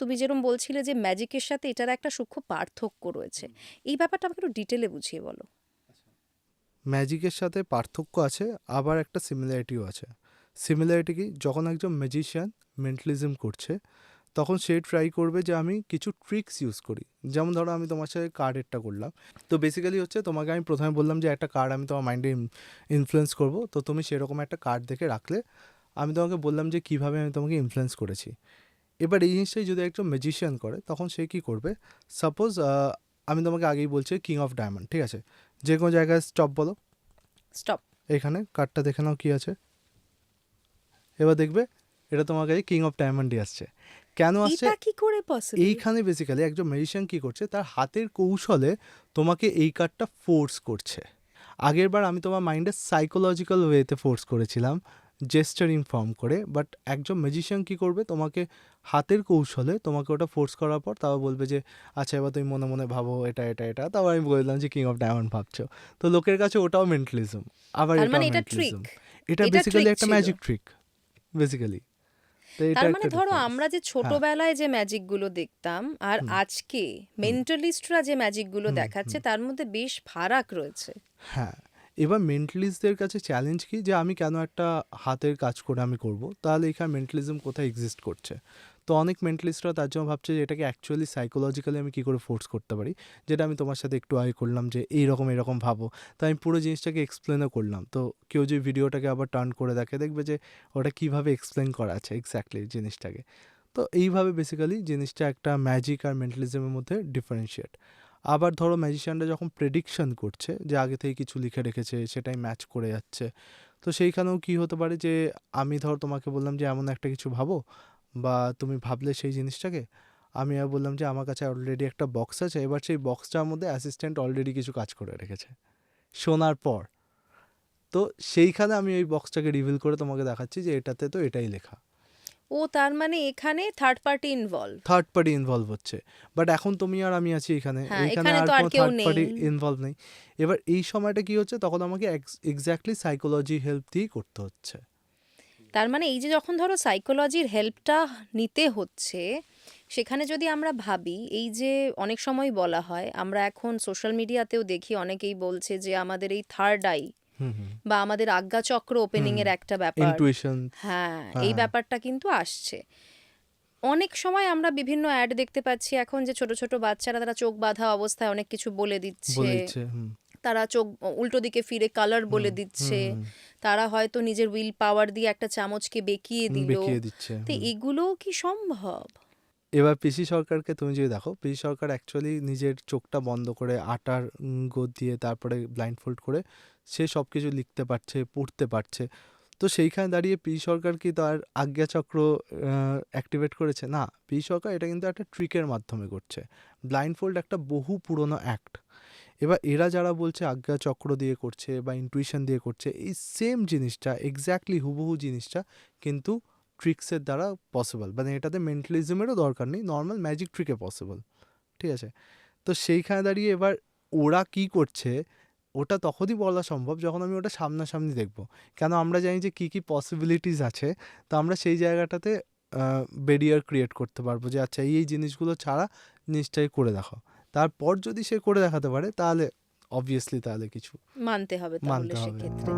তুমি যেরকম বলছিলে যে ম্যাজিকের সাথে এটার একটা সূক্ষ্ম পার্থক্য রয়েছে, এই ব্যাপারটা আমাকে একটু ডিটেলে বুঝিয়ে বলো। ম্যাজিকের সাথে পার্থক্য আছে, আবার একটা সিমিলারিটিও আছে। সিমিলারিটি কি, যখন একজন ম্যাজিশিয়ান মেন্টালিজম করছে তখন সে ট্রাই করবে যে আমি কিছু ট্রিক্স ইউজ করি। যেমন ধরো আমি তোমার সাথে কার্ডেরটা করলাম, তো বেসিক্যালি হচ্ছে তোমাকে আমি প্রথমে বললাম যে একটা কার্ড আমি তোমার মাইন্ডে ইনফ্লুয়েন্স করব, তো তুমি সেরকম একটা কার্ড দেখে রাখলে, আমি তোমাকে বললাম যে কীভাবে আমি তোমাকে ইনফ্লুয়েন্স করেছি। এবার এই জিনিসটাই যদি একজন ম্যাজিশিয়ান করে তখন সে কী করবে, সাপোজ আমি তোমাকে আগেই বলছি কিং অফ ডায়মন্ড, ঠিক আছে, যে কোনো জায়গায় স্টপ বলো। স্টপ। এখানে কার্ডটা দেখে নাও কী আছে, এবার দেখবে এটা তোমার কাছে কিং অফ ডায়মন্ডই আসছে। কেন আসছে? এটা কি করে পসিবল? এইখানে বেসিক্যালি একজন ম্যাজিশিয়ান কী করছে, তার হাতের কৌশলে তোমাকে এই কার্ডটা ফোর্স করছে। আগের বার আমি তোমার মাইন্ডে সাইকোলজিক্যাল ওয়েতে ফোর্স করেছিলাম, জেস্টার ইনফর্ম করে, বাট একজন ম্যাজিশিয়ান কী করবে, তোমাকে হাতের কৌশলে তোমাকে ওটা ফোর্স করার পর তাও বলবে যে আচ্ছা এবার তুমি মনে মনে ভাবো এটা এটা এটা, তাও আমি বললাম যে কিং অফ ডায়মন্ড ভাবছো। তো লোকের কাছে ওটাও মেন্টালিজম, আবার তার এটাও মানে এটা ট্রিক। মেন্টালিজম। এটা এটা বেসিক্যালি ট্রিক একটা ছিল। Magic trick basically. তো এটা তার মানে একটা ধরো ডিফারেন্স। আমরা যে হ্যাঁ। ছোটবেলায় যে ম্যাজিকগুলো দেখতাম আর হুম আজকে হুম মেন্টালিস্টরা যে ম্যাজিকগুলো হুম দেখাচ্ছে হুম তার মধ্যে বেশ ফারাক রয়েছে। হ্যাঁ। এবার মেন্টালিস্টদের কাছে চ্যালেঞ্জ কি, যে আমি কেন একটা হাতের কাজ করে আমি করব, তাহলে এখানে মেন্টালিজম কোথায় এক্সিস্ট করছে। তো অনেক মেন্টালিস্টরা তার জন্য ভাবছে যে এটাকে অ্যাকচুয়ালি সাইকোলজিক্যালি আমি কী করে ফোর্স করতে পারি, যেটা আমি তোমার সাথে একটু আগে করলাম যে এইরকম এরকম ভাবো। তো আমি পুরো জিনিসটাকে এক্সপ্লেনও করলাম, তো কেউ যে ভিডিওটাকে আবার টার্ন করে দেখে দেখবে যে ওটা কীভাবে এক্সপ্লেন করা আছে এক্স্যাক্টলি জিনিসটাকে। তো এইভাবে বেসিক্যালি জিনিসটা একটা ম্যাজিক আর মেন্টালিজমের মধ্যে ডিফারেন্সিয়েট। আবার ধরো ম্যাজিশিয়ানরা যখন প্রেডিকশন করছে, যে আগে থেকে কিছু লিখে রেখেছে সেটাই ম্যাচ করে যাচ্ছে, তো সেইখানেও কী হতে পারে যে আমি ধরো তোমাকে বললাম যে এমন একটা কিছু ভাবো, বা তুমি ভাবলে সেই জিনিসটাকে, আমি আর বললাম যে আমার কাছে অলরেডি একটা বক্স আছে, এবার সেই বক্সটার মধ্যে অ্যাসিস্ট্যান্ট অলরেডি কিছু কাজ করে রেখেছে শোনার পর। তো সেইখানে আমি ওই বক্সটাকে রিভিল করে তোমাকে দেখাচ্ছি যে এটাতে তো এটাই লেখা। ও তার মানে এখানে third party involve. Third party involve হচ্ছে, বাট এখন তুমি আর আমি আছি এখানে, হ্যাঁ, এইখানে এখানে আর তো আর কোনো কেউ থার্ড নেই। পার্টি ইনভলভ নেই। এবার এই সময়টা কি হচ্ছে, তখন আমাকে এক্স্যাক্টলি সাইকোলজি হেল্প দিয়েই করতে হচ্ছে। তার মানে এই যে যখন ধরো সাইকোলজির হেল্পটা নিতে হচ্ছে, সেখানে যদি আমরা ভাবি এই যে অনেক সময় বলা হয়, আমরা এখন সোশ্যাল মিডিয়াতেও দেখি অনেকেই বলছে যে আমাদের এই থার্ড আই হুম হুম বা আমাদের আজ্ঞাচক্র ওপেনিং হুম এর একটা ব্যাপার। ইনটুইশন। হ্যাঁ, হ্যাঁ এই হ্যাঁ ব্যাপারটা কিন্তু আসছে। অনেক সময় আমরা বিভিন্ন অ্যাড দেখতে পাচ্ছি এখন যে ছোট ছোট বাচ্চারা তারা চোখ বাঁধা অবস্থায় অনেক কিছু বলে দিচ্ছে। বলে দিচ্ছে। হুম তারা চোখ উল্টো দিকে ফিরে কালার হুম বলে হুম দিচ্ছে। হুম তারা হয়তো নিজের উইল পাওয়ার দিয়ে একটা চামচকে বেঁকিয়ে দিল। বেঁকিয়ে দিচ্ছে। তো হুম এগুলোও কি সম্ভব? এবার পিসি সরকারকে তুমি যদি দেখো, পিসি সরকার অ্যাকচুয়ালি নিজের চোখটা বন্ধ করে আটার গোদ দিয়ে তারপরে ব্লাইন্ড ফোল্ড করে সে সব কিছু লিখতে পারছে, পড়তে পারছে। তো সেইখানে দাঁড়িয়ে পিসি সরকার কি তার আজ্ঞাচক্র অ্যাক্টিভেট করেছে? না, পিসি সরকার এটা কিন্তু একটা ট্রিকের মাধ্যমে করছে। ব্লাইন্ড ফোল্ড একটা বহু পুরনো অ্যাক্ট। এবার এরা যারা বলছে আজ্ঞাচক্র দিয়ে করছে বা ইনটুইশন দিয়ে করছে, এই সেম জিনিসটা এক্স্যাক্টলি হুবহু জিনিসটা কিন্তু ট্রিক্সের দ্বারা পসিবল, মানে এটাতে মেন্টালিজমেরও দরকার নেই, নর্মাল ম্যাজিক ট্রিকে পসিবল। ঠিক আছে, তো সেইখানে দাঁড়িয়ে এবার ওরা কি করছে ওটা তখনই বলা সম্ভব যখন আমি ওটা সামনাসামনি দেখব। কেন, আমরা জানি যে কী কী পসিবিলিটিস আছে, তো আমরা সেই জায়গাটাতে ব্যারিয়ার ক্রিয়েট করতে পারবো যে আচ্ছা এই এই জিনিসগুলো ছাড়া জিনিসটাই করে দেখো। তারপর যদি সে করে দেখাতে পারে তাহলে অবভিয়াসলি তাহলে কিছু মানতে হবে তাহলে মানতে হবে। সেক্ষেত্রে।